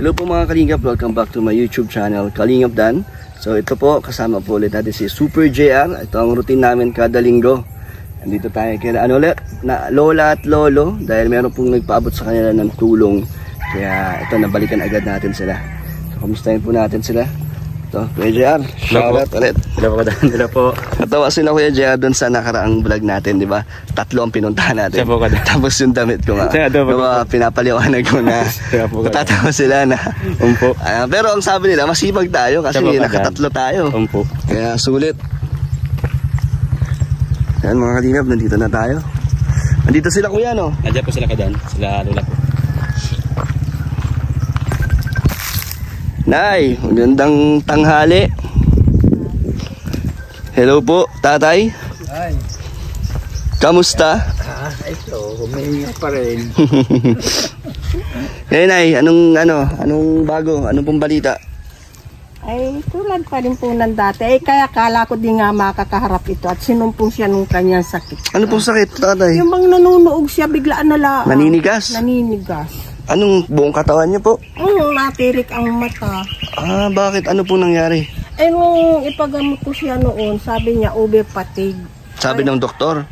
Hello po mga Kalingap, welcome back to my YouTube channel, Kalingap Dan. So ito po, kasama po ulit natin si Super JR. Ito ang routine namin kada linggo. Nandito tayo kay na lola at lolo dahil meron pong nagpaabot sa kanila ng tulong. Kaya ito, nabalikan agad natin sila. So kamustahin po natin sila. Ito, Kuya JR, shoutout ulit. Hello po. Natawa sila Kuya JR doon sa nakaraang vlog natin, di ba? 3 ang pinuntahan natin. Tapos yung damit ko nga. Pinapaliwanag ko na matatawa sila na. Pero ang sabi nila, masipag tayo kasi nakatatlo tayo. Kaya sulit. Yan mga Kalingap, nandito na tayo. Nandito sila Kuya, no? Nandiyan po sila kadan, sila lola po. Nay, magandang tanghali. Hello po, tatay. Ay. Kamusta? Ito, huminga pa rin. Hey, Nay, anong bago? Anong pong balita? Ay, tulad pa rin po ng dati. Ay, kaya kala ko di nga makakaharap ito at sinumpong siya nung kanyang sakit. Ano pong sakit, tatay? Yung bang nanunuog siya, biglaan na lang. Naninigas? Naninigas. Anong buong katawan niyo po? Natirik ang mata. Bakit? Ano po nangyari? Eh, nung ipagamot ko siya noon, sabi niya, over fatigue. Sabi ng doktor?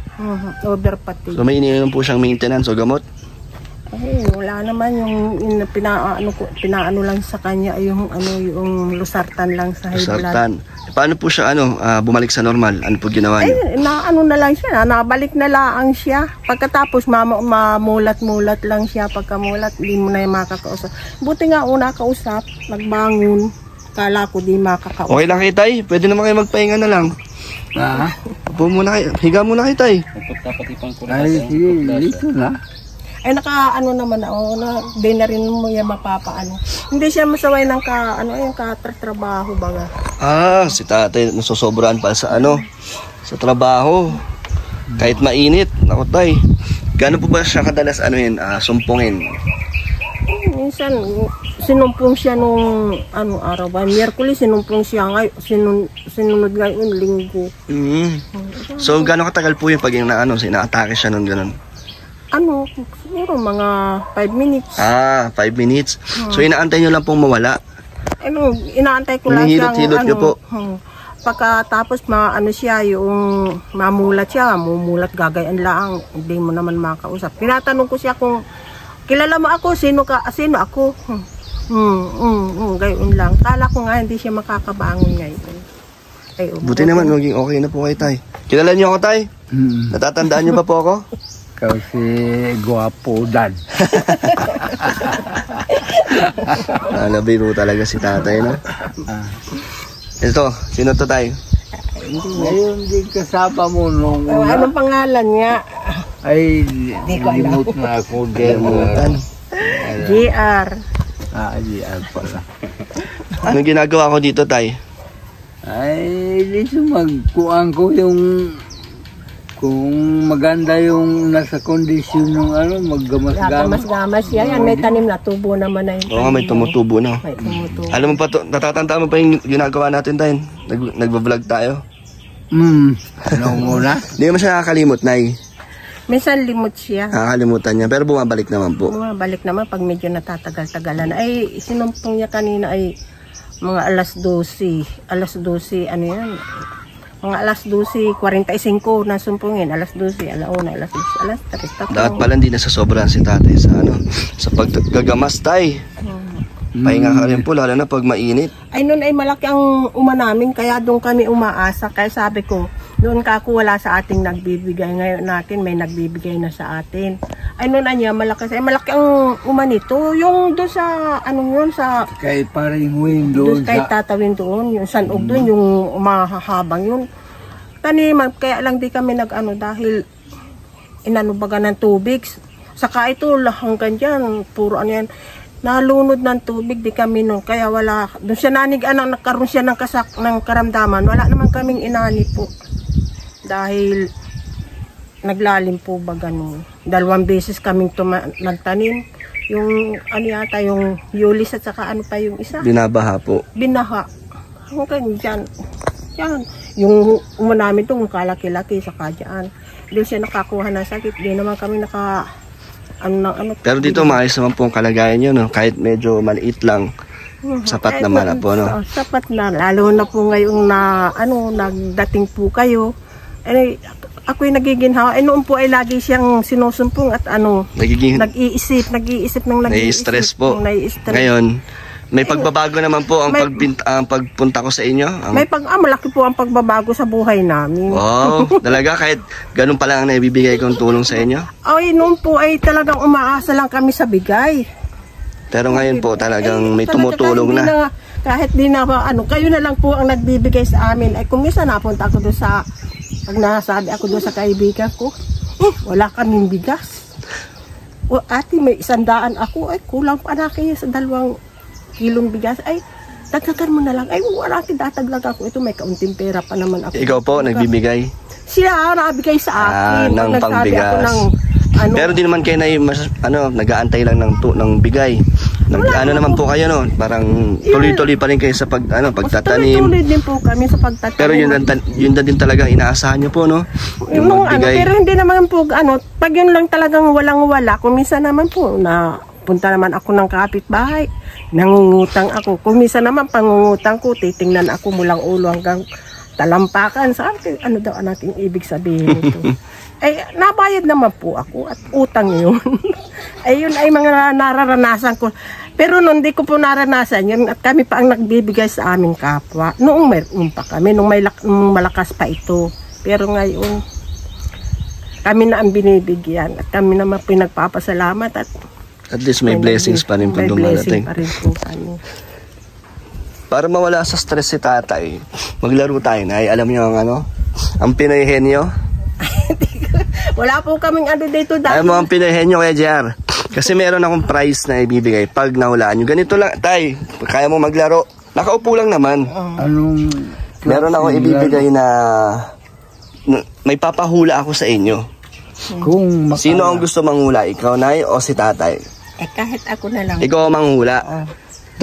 Over fatigue. So may iniinom po siyang maintenance o gamot? Ay, wala naman yung pinaano lang sa kanya yung lusartan lang sa high blood. Lusartan. Paano po siya bumalik sa normal? Ano po ginawa niyo? Ay, na lang siya, nabalik na lang siya. Pagkatapos mamulat-mulat lang siya, pagkamulat hindi mo na yung makakausap. Buti nga una kausap, nagbangon. Kala ko di makakausap. Okay lang kay tay, pwede naman kayo magpahinga na lang. Upo muna kayo, higa muna kay tay. Ay, dito na. Ay naman di na rin mo yan mapapaano. Hindi siya masaway ng yung katrabaho baga. Si tatay nasusobrahan pa sa sa trabaho. Kahit mainit, naku tay. Gaano po ba siya kadalas sumpungin? Minsan sinumpong siya nung araw ba? Miyerkules sinumpong siya sinunod ngayon linggo. So gaano katagal po yung pag inaatake siya nung ganun? Siguro mga 5 minutes. 5 minutes. So inaantay nyo lang pong mawala? Inaantay ko lang siyang hilot nyo po. Pagkatapos siya, yung mamulat siya, mumulat gagayan lang, hindi mo naman makausap. Tinatanong ko siya kung kilala mo ako, sino ako? Gayon lang. Kala ko nga hindi siya makakabangon ngayon. Buti naman, maging okay na po kayo tay. Kilala niyo ako tay? Natatandaan niyo pa po ako? Kasi guwapo Dan. Nabiro talaga si tatay, no? Ito, sino to tayo? Ngayon din kasama mo nung una. Anong pangalan niya? Ay, limot na ako. JR. JR pala. Anong ginagawa ko dito tay? Ay, dito magkuhan ko yung kung maganda yung nasa kondisyon ng maggamas-gamas. Gamas yan. May tanim na tubo naman na yun. Oo, may tumutubo na. May tumutubo. Alam mo pa to, natatandaan mo pa yung ginagawa natin tayo? Nagbablog tayo. Muna? Hindi mo siya nakakalimot, Nay. Minsan limot siya. Nakakalimutan niya, pero bumabalik naman po. Bumabalik naman pag medyo natatagal-tagalan. Ay, sinumpong niya kanina ay mga alas 12. Alas 12, yan? Mga alas 12:45 na sumpungin, alas 12, alauna, alas 10, alas 3. Dapat pala hindi nasasobrahan si tatay sa paggagamas tay. Pahinga ka rin po, lalo na pag mainit. Ay noon ay malaki ang namin, kaya doon kami umaasa. Kaya sabi ko, doon wala sa ating nagbibigay. Ngayon natin may nagbibigay na sa atin. Ay noon malaki ang nito. Yung doon sa, sa... Kay paring wing doon. Kay tatawin doon, yung sanog doon, yung mahahabang yun. Taniman, kaya lang di kami dahil baga ng tubig. Saka ito, hanggang dyan, puro yan. Nalunod ng tubig, di kami nun. Kaya wala, doon siya nagkaroon siya ng karamdaman. Wala naman kaming inani po. Dahil naglalim po ba ganun. 2 beses kaming nagtanim. Yung yung yulis at saka pa yung isa. Binabaha po. Binaha. Hanggang dyan. Yan. Yung namin itong kalaki-laki saka dyan. Doon siya nakakuha ng sakit. Di naman kami Pero dito maayos naman po ang kalagayan nyo, no? Kahit medyo maliit lang, sapat naman na po, no? Sapat na, lalo na po ngayong nagdating po kayo. Ako'y nagiginhawa. Noon po ay lagi siyang sinusumpong at nag-iisip ng nai-stress po. Ngayon, may pagbabago naman po ang pagpunta ko sa inyo. Malaki po ang pagbabago sa buhay namin. Wow, talaga kahit ganun pa lang ang naibibigay kong tulong sa inyo? Ay, noon po ay talagang umaasa lang kami sa bigay. Pero ngayon po talagang may tumutulong na. Kahit di na kayo na lang po ang nagbibigay sa amin. Ay kung minsan napunta ako doon pag nasabi ako doon sa kaibigan ko, wala kaming bigas. O ate, may 100 ako, ay kulang pa na kayo sa 2 kilong bigas. Ay, dagdagan mo na lang. Ay, wala dataglag ako. Ito may kaunting pera pa naman ako. Ikaw po, nagbibigay? Sila nabigay sa akin. Ng pangbigas. Pero di naman kayo nag-aantay lang ng bigay. Naman po kayo, no? Parang tuloy-tuloy pa rin kayo sa pagtatanim. Tuloy din po kami sa pagtatanim. Pero yun din talaga inaasahan nyo po, no? Yung magbigay. Pero hindi naman po, pag yun lang talagang walang-wala, kung minsan naman po, punta naman ako ng kapitbahay, nangungutang ako. Kung minsan naman pangungutang ko, titingnan ako mulang ulo hanggang talampakan. Sa ano daw ang aking ibig sabihin nito? Ay, nabayad naman po ako at utang yun. Ay, yun ay mga nararanasan ko. Pero noon di ko po naranasan yun at kami pa ang nagbibigay sa aming kapwa. Noong mayroon pa kami, nung malakas pa ito. Pero ngayon, kami na ang binibigyan at kami naman pinagpapasalamat at least may blessings pa rin po dumarating. May blessing pa rin po kami. Para mawala sa stress si tatay, maglaro tayo na. Alam niyo ang Pinoy henyo? Wala po kaming dito dahil. Alam mo ang Pinoy henyo kaya JR? Kasi meron akong prize na ibibigay pag nahulaan nyo. Ganito lang, tay, kaya mo maglaro. Nakaupo lang naman. Meron akong ibibigay na may papahula ako sa inyo. Sino ang gusto manghula? Ikaw, Nay, o si tatay? Kahit ako na lang. Ikaw ang manghula.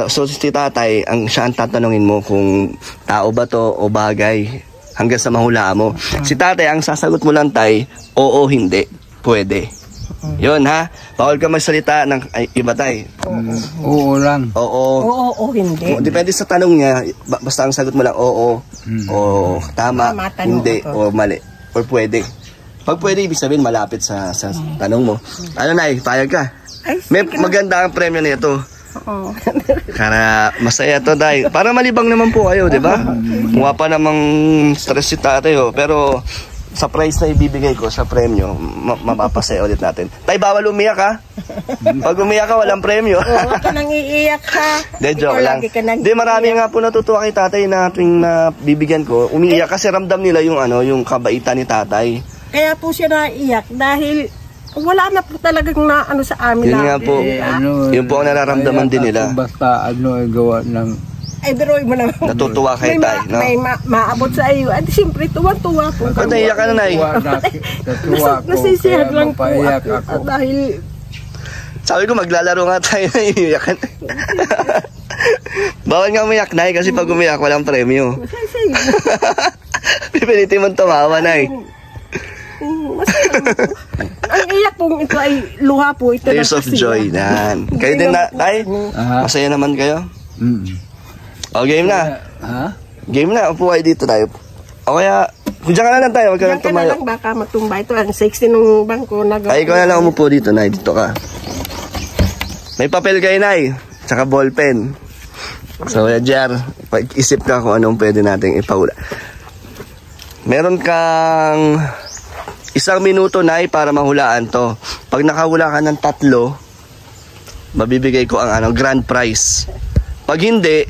So si tatay, siya ang tatanungin mo kung tao ba to o bagay hanggang sa mahulaan mo. Si tatay, ang sasagot mo lang, tay, oo, hindi, pwede. Yun ha, bawal ka magsalita ng iba, tay. Oo lang. Oo, hindi. Depende sa tanong niya, basta ang sagot mo lang oo, o tama, hindi, o mali, or pwede. Pag pwede, ibig sabihin malapit sa tanong mo. Ano, Nay, payag ka? May maganda ang premyo na ito. Kaya masaya to, Day. Para malibang naman po kayo, di ba? Mukha pa namang stress si tatay, pero sa price na ibibigay ko sa premyo, mapapasaya ulit natin. Tay, bawal umiyak ha? Pag umiyak ka, walang premyo. Huwag ka nang iiyak ha. De, joke lang. Di, marami nga po natutuwa kay tatay na tuwing bibigyan ko. Umiiyak kasi ramdam nila yung kabaitan ni tatay. Kaya po siya naiiyak dahil wala na po talagang sa amin. Yun nga po. Yun po ang nararamdaman din nila. Basta gawa ng... Ay, biroy mo naman. Natutuwa kay tay, no? May maabot sa iyo. At siyempre, tuwa-tuwa po. Ba't naiyak ka na, Nay? Natuwa ko. Nasisiyahan lang po ako. Dahil... Sabi ko, maglalaro nga tayo na iiyakan. Bawal nga umiyak, Nay, kasi pag umiyak, walang premyo. Pipilitin mong tumawa, Nay. Ang iyak pong ito ay luha po. Ito Tears of joy, yan. Kayo din na, Tay? Masaya naman kayo? O, game na. Game na, upo kayo dito tayo. O kaya, diyan ka na lang tayo, huwag ka lang tumayo. Diyan ka na lang, baka matumba. Ito, ang sexy nung bangko. Ay, ikaw na lang umupo dito, Nay, dito ka. May papel kayo, Nay, tsaka ballpen. So, Jar, pag-isip ka kung anong pwede nating ipahula. Meron kang 1 minuto, Nay, para mahulaan to. Pag nakahula ka ng 3, mabibigay ko ang grand prize. Pag hindi,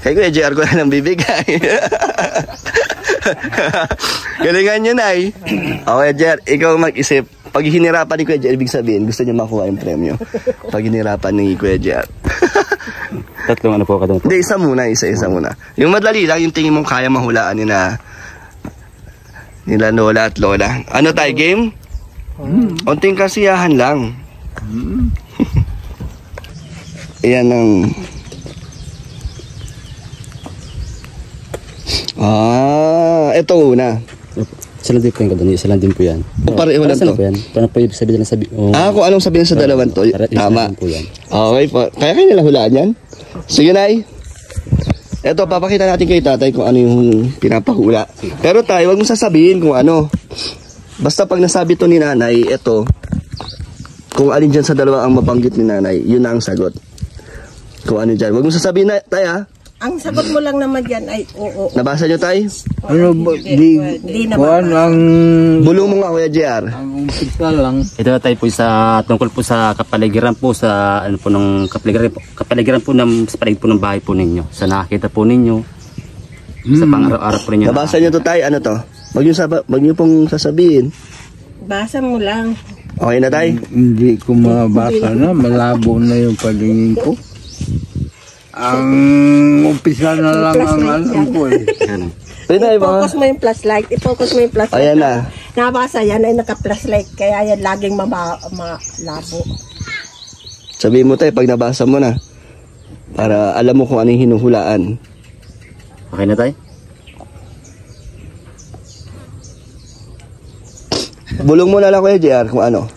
kay Kuya JR ko na lang bibigay. Galingan nyo, Nay. Okay, JR, ikaw mag-isip. Pag hinirapan ni Kuya JR, ibig sabihin, gusto niya makuha yung premyo. Pag hinirapan ni Kuya JR. Tatlong po ka doon? Hindi, isa muna. Yung madali lang, yung tingin mong kaya mahulaan nila Lola at Lola. Ano tayo, game? Unting kasiyahan lang. Ayan ang... ito una. Isa lang din po yung kadali. Isa lang din po yan. Pareho lang to. Po yan. Paano po yung sabihin na sabi? Oh, Kung anong sabihin sa dalawan to, tama. Po yan. Okay po. Kaya kayo nila hulaan yan? Sige, Nay. Eto, papakita natin kay tatay kung ano yung pinapahula. Pero tayo, wag mo sasabihin kung ano. Basta pag nasabi to ni nanay, eto, kung alin dyan sa dalawa ang mabanggit ni nanay, yun na ang sagot. Kung ano dyan. Wag mo sasabihin na, tay ha? Ang sagot mo lang naman dyan ay oo. Nabasa nyo, tay? Ano ba, Di na ba? kuwan ang, Bulong mo nga, Kuya JR. ang umpisa lang. Ito na tayo po sa tungkol po sa kapaligiran po sa ano po ng kapaligiran po ng sa paligid po ng bahay po ninyo. Sa nakakita po ninyo. Sa pang-araw-araw po ninyo. Nabasa nyo to, tay? Ano to? Wag nyo pong sasabihin. Basa mo lang. Okay na, tay? Hindi ko mabasa na, malabo na yung palingin ko. Ang umpisa na lang ang alam ko eh. Ano? Pwede na, iba. I-focus mo yung flashlight. I-focus mo yung flashlight. Ayan na. Nabasa yan ay naka-flashlight. Kaya yan laging malabo. Sabihin mo, tay, pag nabasa mo na. Para alam mo kung ano yung hinuhulaan. Okay na tayo? Bulong mo na lang, Kuya JR, kung ano.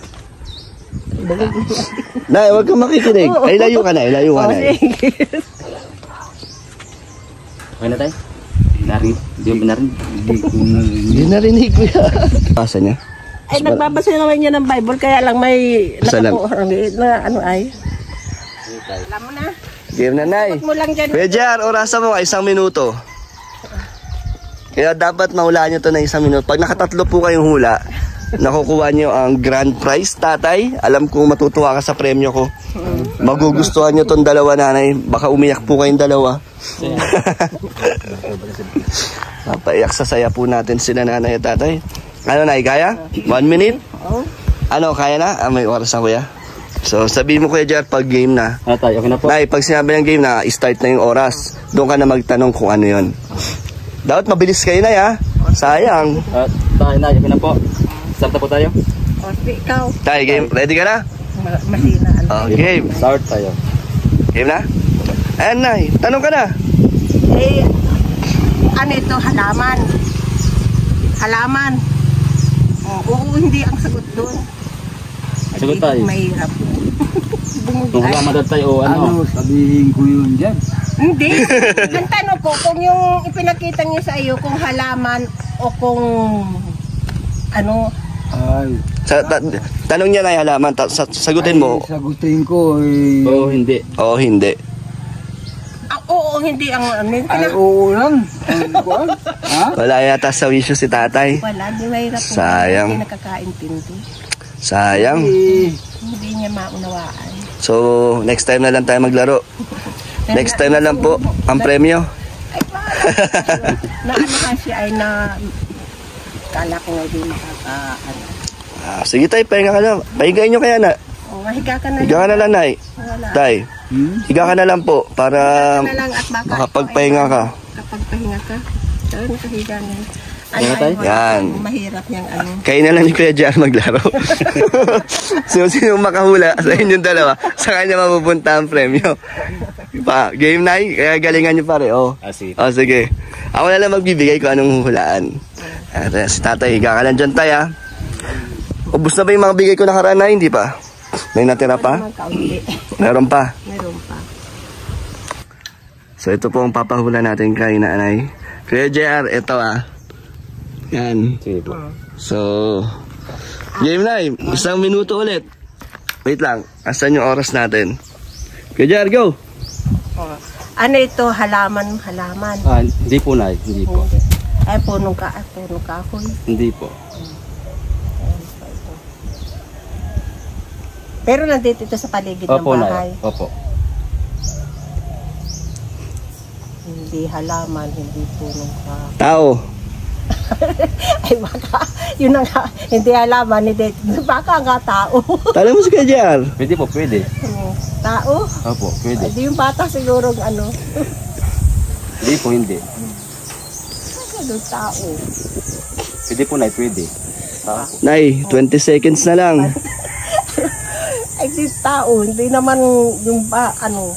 Nay, wag kang makikinig. Ay, layo ka na, layo ka na. Okay na tayo? Narinig? Hindi mo narinig? Hindi narinig, Kuya. Basa niya. Ay, nagbabasa naman niya ng Bible. Kaya lang may Isa lang. na ano ay. Alam mo na. Game na, Nay. Huwag mo lang dyan. Kuya JR, orasan mo, 1 minuto. Kaya dapat mahulaan nyo to na 1 minuto. Pag nakatatlo po kayong hula, nakukuha nyo ang grand prize, tatay. Alam kong matutuwa ka sa premyo ko. Magugustuhan nyo tong dalawa, nanay. Baka umiyak po kayong dalawa. Napaiyak sa saya po natin sila, nanay at tatay. Ano, Nay, kaya? 1 minute? Ano, kaya na? May oras na, Kuya. So, sabihin mo, Kuya JR, pag game na. Ano tayo? Okay na po? Nay, pag sinabi ng game na, start na yung oras. Doon ka na magtanong kung ano yon. Dapat mabilis kayo, Nay, ha? Sayang. Tayo na. Okay na po. Start na po tayo? O, ikaw. Tay, game. Ready ka na? Masina. Oh, game. Start tayo. Game na? Ayan, Nay. Tanong ka na. Eh, ano ito? Halaman. Halaman. Oo, hindi ang sagot doon. Sagot tayo. Mahirap. Kung halaman daw tayo o ano? Ano, sabihin ko yun dyan. Hindi. Ang tanong po, kung yung ipinakita niya sa iyo, kung halaman o kung ano, Ay, Tanong niya, Nay, halaman. Sagutin mo. sagutin ko eh. Oo, hindi. Oo, hindi. oo, hindi ang ano. Ay, oo lang. Ang kuwan. Ha? Wala yata sa wisyo si tatay. Wala, di mahirap po. Sayang. Hindi nakakaintindi. Sayang. Eh, Hindi niya maunawaan. So, next time na lang tayo maglaro. Next time na lang po ang premyo. Ay, na ano kasi ay na kala ko hindi makaka Sige, tay, pahinga ka na. Pahingain nyo kaya na. higa ka na Higa ka na lang, Nay. Wala. Tay, higa ka na lang po para Na lang at baka makapagpahinga ka. kapag pahinga ka. Saan nakahiga na? Yan. Mahirap niyang ano. Kayo na lang ni Kuya JR maglaro. So, sino makahula sa inyong dalawa, sa kanya mapupunta ang premyo. Game 9, kaya galingan nyo pare. Sige. Sige. Ako na lang magbibigay kung anong hulaan. At si tatay, higa ka lang dyan, tay, ha? Ubus na ba yung mga bigay ko nakaraan na? Hindi pa? May natira pa? Meron pa? Meron pa. So, ito po ang papahula natin kay nanay. Kuya JR, ito Yan. Sige po. So, game na 1 minuto ulit. Wait lang, asan yung oras natin? Kuya JR, go! Ano ito? Halaman. Hindi po, Nay. Hindi po. Ay, punong kahoy. Hindi po. Pero nandito ito sa paligid Opo, ng Nay. bahay. Opo. Hindi halaman, hindi punong kahoy. Tao. Ay, baka, yun ang hindi halaman, hindi, baka nga tao. Tala mo si Kuya JR. Pwede po, pwede. Tao? Opo, pwede. Hindi yung bata siguro ano. Hindi po, hindi. Ano tao? Pwede po, Nay. Pwede. Nay, 20 seconds na lang. Ay, di tao. Hindi naman yung ano.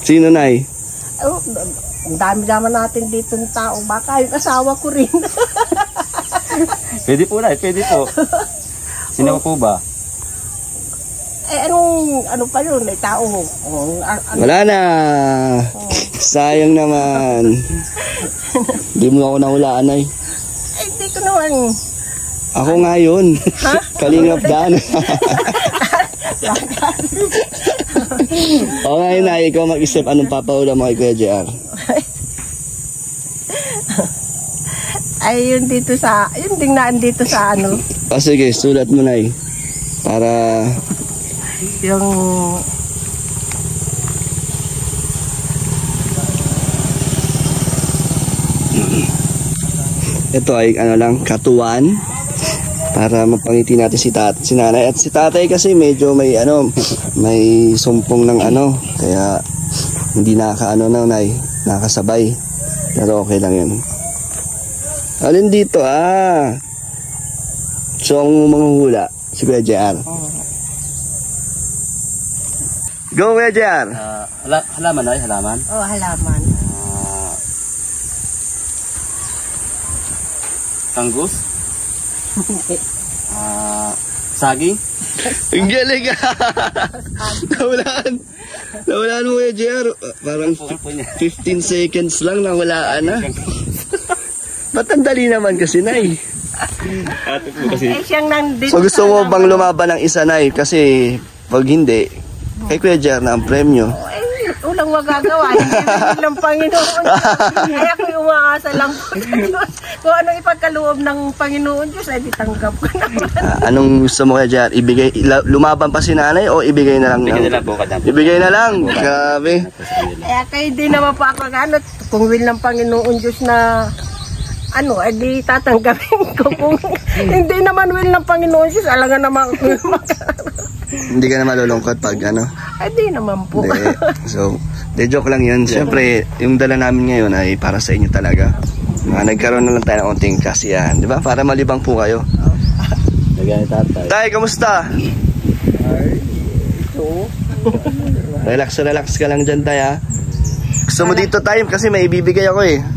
Sino, Nay? Oh, ang dami naman natin dito ng tao. Baka yung asawa ko rin. Pwede po na, pwede po. Sino po ba? Ano pa yun? May tao. Wala na. Sayang naman. Hindi mo ako nahulaan ay. Hindi ko naman. Ako nga yun. Kalingap Dan. O ngayon na, ikaw mag-isip anong papaulam mo kay Kuya JR. Ay, yun din naan dito sa ano. O sige, sulat mo na para Yung ito ay ano lang, katuwan para mapangiti natin si nanay. At si tatay kasi medyo may may sumpong ng kaya hindi nakasabay. Pero okay lang yun. Alin dito so ang manguhula si Kuya JR. Go Kuya JR. Halaman ay, halaman. halaman. Tanggus. Saging. Ang galing Nawalaan mo Kuya JR. Parang 15 seconds lang nawalaan na. Ba't ang dali naman kasi, Nay? Siyang nandito. So gusto mo bang lumaban ng isa, Nay? Kasi pag hindi, kay Kuya JR na ang premyo. Ulang magagawa. Hindi lang Panginoon. Ay ako'y umaasa lang po sa Diyos. Kung ano ipagkaloob ng Panginoon Diyos, ay ditanggap ko naman. Anong gusto mo Kuya JR? Lumaban pa si nanay o ibigay na lang? Ibigay na lang po kadam. Ibigay na lang. Grabe. Kaya kayo di naman po ako kung will ng Panginoon Diyos na ay di tatanggapin ko. Kung hindi naman will ng Panginoon Diyos, alangan naman Hindi ka na malulungkot pag Ay di naman po. Hindi. So, joke lang yun. Siyempre, yung dala namin ngayon ay para sa inyo talaga. Nagkaroon na lang tayo ng konting kasiyahan. Di ba? Para malibang po kayo. Tay, kamusta? Relax ka lang dyan, Tay, Gusto mo dito, Tay? Kasi may ibibigay ako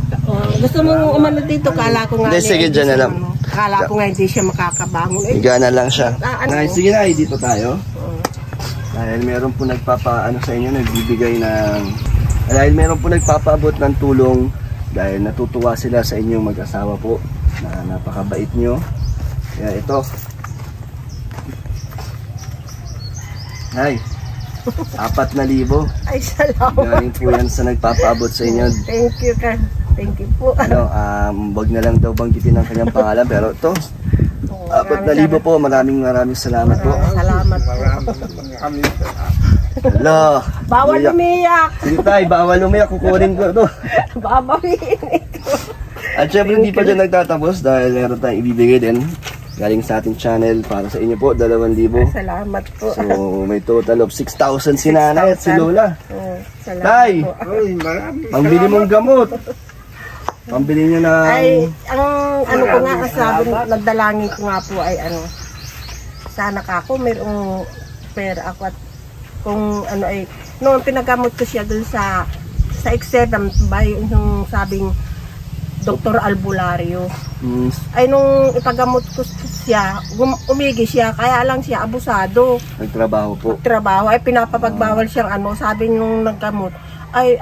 Gusto mo umano dito, kala ko nga. Hindi, sige, dyan na lang. Kala ko nga hindi siya makakabangon. Higa na lang siya. Sige na, dito tayo. Dahil meron po nagpapaano sa inyo, nagbibigay ng... Dahil meron po nagpapaabot ng tulong dahil natutuwa sila sa inyong mag-asawa po na napakabait nyo. Kaya ito. Ay, 4,000. Ay, salamat. Galing po yan sa nagpapaabot sa inyo. Thank you, Kan. Thank you po. Wag na lang daw banggitin ang kanyang pangalan, pero ito, 4,000 po. Maraming salamat po. Salamat po. Hello. Bawal umiyak. Sige Tay, bawal umiyak. Kukunin ko ito. Babawiin ito. At syempre hindi pa dyan nagtatapos dahil meron tayong ibibigay din galing sa ating channel para sa inyo po, 2,000. Salamat po. So may total of 6,000 si nanay at si Lola. Salamat Tay, po. pambili mong gamot. Pambili nyo na... Ay, ang ko nga, ang sabi, nagdalangin ko nga po ay sana kako, mayroong pera ako at kung noong pinagamot ko siya dun sa exam by yung sabing Dr. Albulario. Ay nung ipagamot ko siya, umigi siya, kaya lang siya abusado. Nagtrabaho po. Ay pinapapagbawal siyang sabi nung naggamot. Ay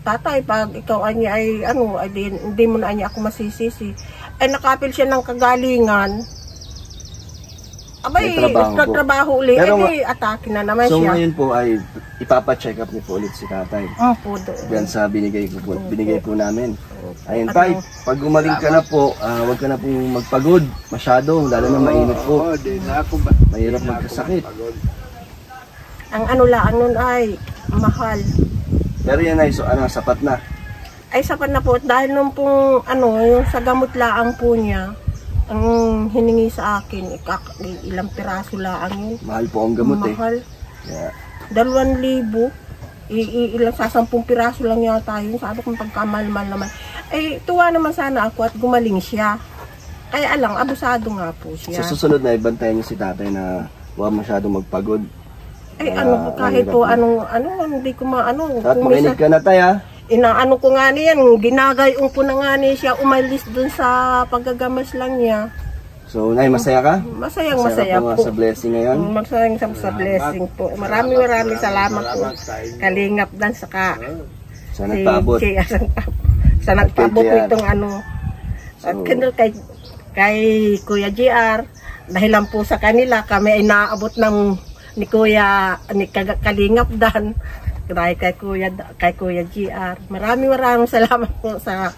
tatay, pag ikaw ay hindi mo na ako masisisi. Ay nakapil siya ng kagalingan. Abay, nagtrabaho ulit. Atake na naman so siya. So ngayon po ay ipapacheck up niyo po ulit si tatay. Po doon. Yan sa binigay po namin. Ayun Tay, pag gumaling ka na po, wag ka na pong magpagod masyado, lalo na mainit po. Mahirap magkasakit. Ang lang nun ay mahal. Pero yan ay sapat na. Ay sapat na po dahil nung pong yung sa gamot laang po niya, ang hiningi sa akin ilang piraso laang yun. Mahal po ang gamot mahal. Yeah. 2,000. Ilang sa 10 piraso lang yata yun. Sabi kong pagkamal-mal naman. Ay tuwa naman sana ako at gumaling siya. Kaya abusado nga po siya. Sa susunod na ibantayan niyo si tatay na huwag masyadong magpagod. Ay kahit po hindi ko At makinig ka na Tay inaano ko nga niyan, ginagayong ko na nga niya siya umalis dun sa paggagamas lang niya. So, Nay, masaya ka? Masaya Masaya po. sa blessing ngayon? Masayang sa blessing po. Maraming salamat po. Kalingap Dan saka Sa nagpaabot. sa nagpaabot Kay JR. itong ano. At kay Kuya JR, dahil lang po sa kanila, kami ay naabot ng ni Kuya, ni Kalingap Dan. Dahil kay Kuya JR. Maraming salamat po sa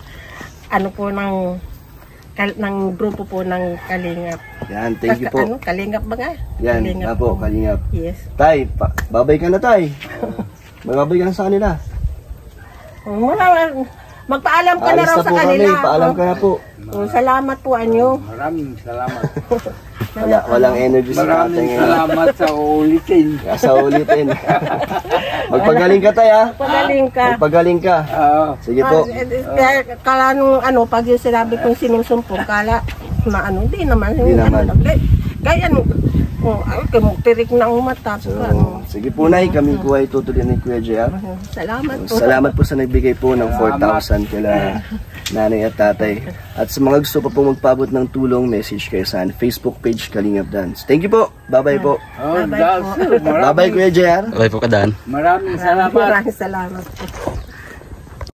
ano po ng grupo po ng Kalingap. Yan, thank you po. Ano, Kalingap ba nga? Yan, Kalingap po, Kalingap. Yes. Tay, babay ka na, Tay. Babay ka na sa kanila. Magpaalam ka na Alis raw na sa po kanila. kami, paalam ka na po. Salamat po anyo. Maraming salamat. Walang energy sa tatay Maraming ngayon. salamat sa ulitin. Sa ulitin. Magpagaling ka, Tay, ha? Pagaling ka. Magpagaling ka. Sige po. Kaya kala nung ano, pag yung sinabi kong sinusumpong, kala na ano, hindi naman. Hindi naman. Kaya ano, tirik na ang mata. So, sige po, Nay, kami po ay tutuloy ni Kuya JR. Salamat po. Salamat po sa nagbigay po ng 4,000 kila nanay at tatay. At sa mga gusto pa po magpaabot ng tulong, message kayo sa Facebook page Kalingap Dance. Thank you po. Bye-bye po. Oh, Bye-bye po. Bye-bye, Kuya JR. Bye po, Kadan. Maraming salamat. Maraming salamat po.